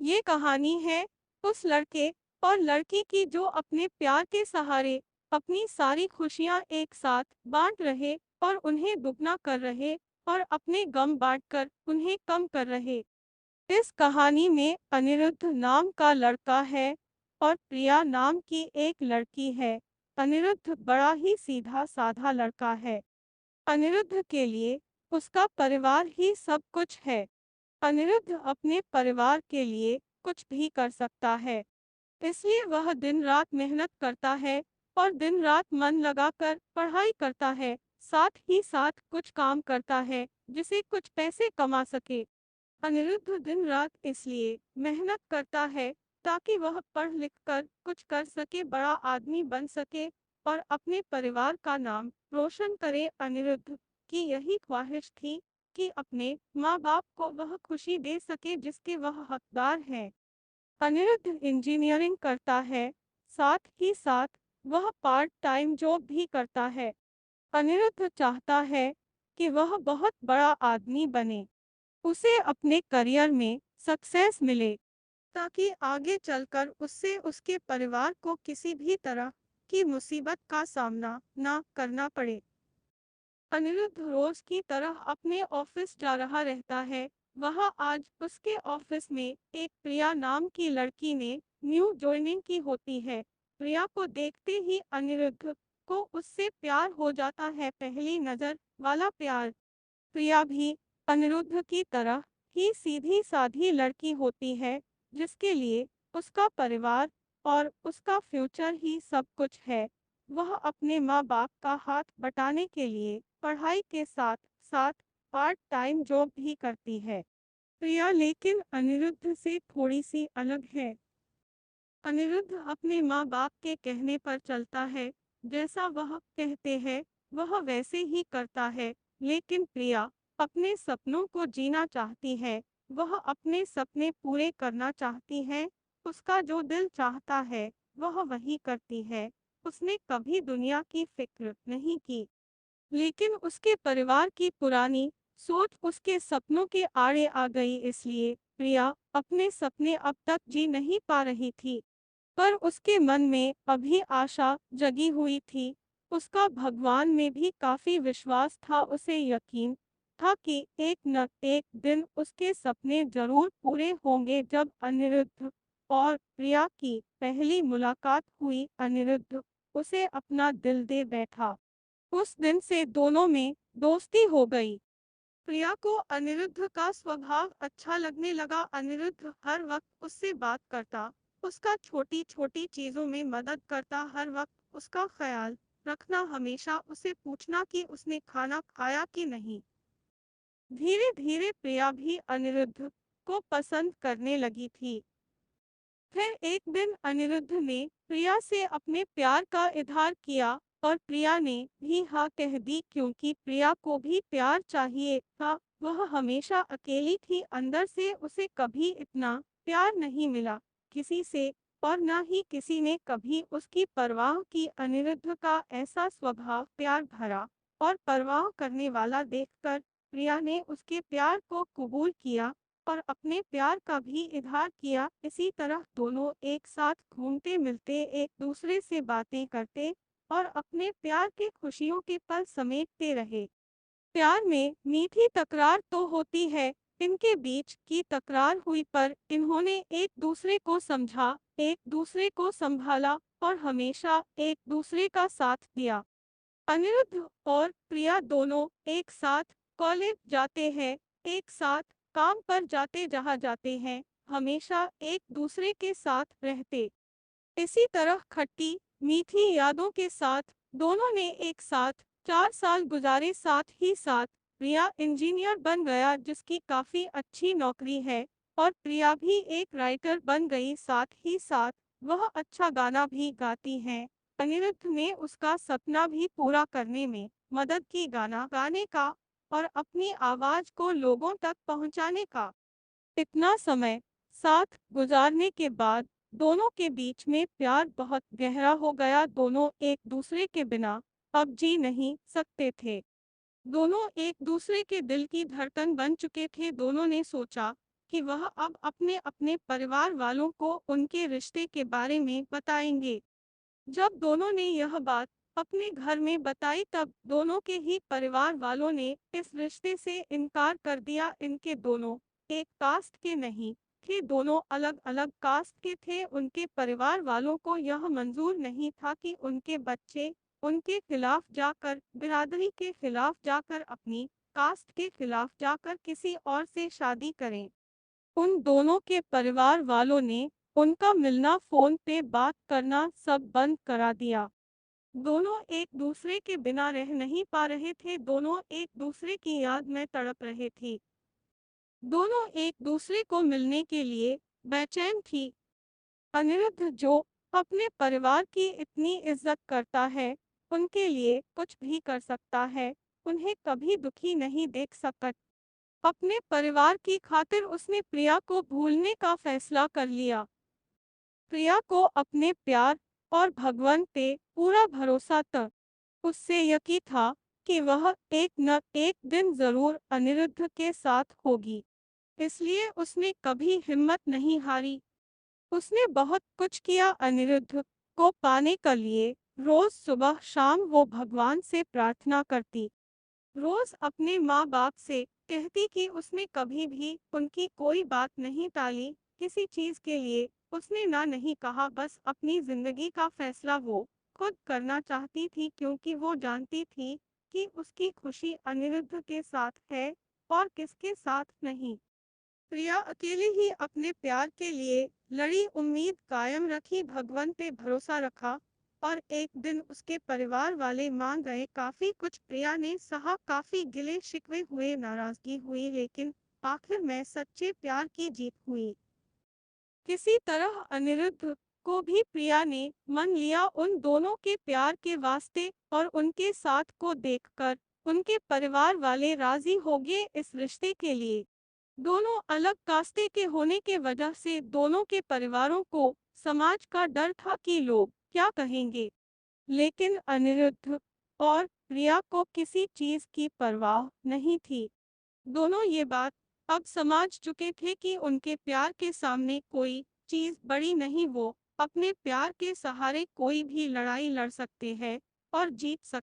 ये कहानी है उस लड़के और लड़की की जो अपने प्यार के सहारे अपनी सारी खुशियां एक साथ बांट रहे और उन्हें दुगना कर रहे और अपने गम बांटकर उन्हें कम कर रहे। इस कहानी में अनिरुद्ध नाम का लड़का है और प्रिया नाम की एक लड़की है। अनिरुद्ध बड़ा ही सीधा साधा लड़का है। अनिरुद्ध के लिए उसका परिवार ही सब कुछ है। अनिरुद्ध अपने परिवार के लिए कुछ भी कर सकता है, इसलिए वह दिन रात मेहनत करता है और दिन रात मन लगाकर पढ़ाई करता है, साथ ही साथ कुछ काम करता है जिसे कुछ पैसे कमा सके। अनिरुद्ध दिन रात इसलिए मेहनत करता है ताकि वह पढ़ लिख कर कुछ कर सके, बड़ा आदमी बन सके और अपने परिवार का नाम रोशन करे। अनिरुद्ध की यही ख्वाहिश थी कि अपने माँ बाप को वह खुशी दे सके जिसके वह हकदार है। अनिरुद्ध इंजीनियरिंग करता है, साथ ही साथ वह पार्ट टाइम जॉब भी करता है। अनिरुद्ध चाहता है कि वह बहुत बड़ा आदमी बने, उसे अपने करियर में सक्सेस मिले ताकि आगे चलकर उससे उसके परिवार को किसी भी तरह की मुसीबत का सामना ना करना पड़े। अनिरुद्ध रोज की तरह अपने ऑफिस जा रहा रहता है। वहां आज उसके ऑफिस में एक प्रिया नाम की लड़की ने न्यू ज्वाइनिंग की होती है। प्रिया को देखते ही अनिरुद्ध को उससे प्यार हो जाता है, पहली नजर वाला प्यार। प्रिया भी अनिरुद्ध की तरह ही सीधी साधी लड़की होती है जिसके लिए उसका परिवार और उसका फ्यूचर ही सब कुछ है। वह अपने माँ बाप का हाथ बटाने के लिए पढ़ाई के साथ साथ पार्ट टाइम जॉब भी करती है। प्रिया लेकिन अनिरुद्ध से थोड़ी सी अलग है। अनिरुद्ध अपने माँ बाप के कहने पर चलता है, जैसा वह कहते हैं वह वैसे ही करता है। लेकिन प्रिया अपने सपनों को जीना चाहती है, वह अपने सपने पूरे करना चाहती है। उसका जो दिल चाहता है वह वही करती है। उसने कभी दुनिया की फिक्र नहीं की, लेकिन उसके परिवार की पुरानी सोच उसके सपनों के आड़े आ गई, इसलिए प्रिया अपने सपने अब तक जी नहीं पा रही थी। पर उसके मन में अभी आशा जगी हुई थी। उसका भगवान में भी काफी विश्वास था, उसे यकीन था कि एक न एक दिन उसके सपने जरूर पूरे होंगे। जब अनिरुद्ध और प्रिया की पहली मुलाकात हुई, अनिरुद्ध उसे अपना दिल दे बैठा। उस दिन से दोनों में दोस्ती हो गई। प्रिया को अनिरुद्ध का स्वभाव अच्छा लगने लगा। अनिरुद्ध हर वक्त उससे बात करता, उसका छोटी छोटी चीजों में मदद करता, हर वक्त उसका ख्याल रखना, हमेशा उसे पूछना कि उसने खाना खाया कि नहीं। धीरे धीरे प्रिया भी अनिरुद्ध को पसंद करने लगी थी। फिर एक दिन अनिरुद्ध ने प्रिया से अपने प्यार का इजहार किया और प्रिया ने भी हाँ कह दी, क्योंकि प्रिया को भी प्यार चाहिए था। वह हमेशा अकेली थी, अंदर से उसे कभी इतना प्यार नहीं मिला किसी से और न ही किसी ने कभी उसकी परवाह की। अनिरुद्ध का ऐसा स्वभाव प्यार भरा और परवाह करने वाला देखकर प्रिया ने उसके प्यार को कबूल किया और अपने प्यार का भी इजहार किया। इसी तरह दोनों एक साथ घूमते मिलते, एक दूसरे से बातें करते और अपने प्यार के खुशियों के पल समेटते रहे। प्यार में मीठी तकरार तो होती है, इनके बीच की तकरार हुई पर इन्होंने एक दूसरे को समझा, एक दूसरे को संभाला और हमेशा एक दूसरे का साथ दिया। अनिरुद्ध और प्रिया दोनों एक साथ कॉलेज जाते हैं, एक साथ काम पर जाते, जहाँ जाते हैं हमेशा एक दूसरे के साथ रहते। इसी तरह खट्टी मीठी यादों के साथ दोनों ने एक साथ 4 साल गुजारे। साथ ही साथ प्रिया इंजीनियर बन गया जिसकी काफी अच्छी नौकरी है और प्रिया भी एक राइटर बन गई। साथ ही साथ वह अच्छा गाना भी गाती हैं। अनिरुद्ध ने उसका सपना भी पूरा करने में मदद की, गाना गाने का और अपनी आवाज को लोगों तक पहुंचाने का। इतना समय साथ गुजारने के बाद दोनों के बीच में प्यार बहुत गहरा हो गया। दोनों एक दूसरे के बिना अब जी नहीं सकते थे। दोनों एक दूसरे के दिल की धड़कन बन चुके थे। दोनों ने सोचा कि वह अब अपने अपने परिवार वालों को उनके रिश्ते के बारे में बताएंगे। जब दोनों ने यह बात अपने घर में बताई तब दोनों के ही परिवार वालों ने इस रिश्ते से इनकार कर दिया। इनके दोनों एक कास्ट के नहीं थे, दोनों अलग अलग कास्ट के थे। उनके परिवार वालों को यह मंजूर नहीं था कि उनके बच्चे उनके खिलाफ जाकर, बिरादरी के खिलाफ जाकर, अपनी कास्ट के खिलाफ जाकर किसी और से शादी करें। उन दोनों के परिवार वालों ने उनका मिलना, फोन पे बात करना सब बंद करा दिया। दोनों एक दूसरे के बिना रह नहीं पा रहे थे, दोनों एक दूसरे की याद में तड़प रहे थे। दोनों एक दूसरे को मिलने के लिए बेचैन थी। अनिरुद्ध जो अपने परिवार की इतनी इज्जत करता है, उनके लिए कुछ भी कर सकता है, उन्हें कभी दुखी नहीं देख सकता। अपने परिवार की खातिर उसने प्रिया को भूलने का फैसला कर लिया। प्रिया को अपने प्यार और भगवान पे पूरा भरोसा था। उससे यकीन था कि वह एक न एक दिन जरूर अनिरुद्ध के साथ होगी, इसलिए उसने कभी हिम्मत नहीं हारी। उसने बहुत कुछ किया अनिरुद्ध को पाने के लिए। रोज सुबह शाम वो भगवान से प्रार्थना करती, रोज अपने माँ बाप से कहती कि उसने कभी भी उनकी कोई बात नहीं टाली, किसी चीज के लिए उसने ना नहीं कहा। बस अपनी जिंदगी का फैसला वो खुद करना चाहती थी, क्योंकि वो जानती थी कि उसकी खुशी अनिरुद्ध के साथ है और किसके साथ नहीं। प्रिया अकेले ही अपने प्यार के लिए लड़ी, उम्मीद कायम रखी, भगवान पे भरोसा रखा। और एक दिन उसके परिवार वाले मान गए काफी कुछ। प्रिया ने सहा, काफी गिले शिकवे हुए, नाराजगी हुई, लेकिन आखिर में सच्चे प्यार की जीत हुई। किसी तरह अनिरुद्ध को भी प्रिया ने मन लिया उन दोनों के प्यार के वास्ते, और उनके साथ को देखकर उनके परिवार वाले राजी हो गए इस रिश्ते के लिए। दोनों अलग कास्ते के होने के वजह से दोनों के परिवारों को समाज का डर था कि लोग क्या कहेंगे, लेकिन अनिरुद्ध और प्रिया को किसी चीज की परवाह नहीं थी। दोनों ये बात अब समझ चुके थे कि उनके प्यार के सामने कोई चीज बड़ी नहीं, वो अपने प्यार के सहारे कोई भी लड़ाई लड़ सकते हैं और जीत सकते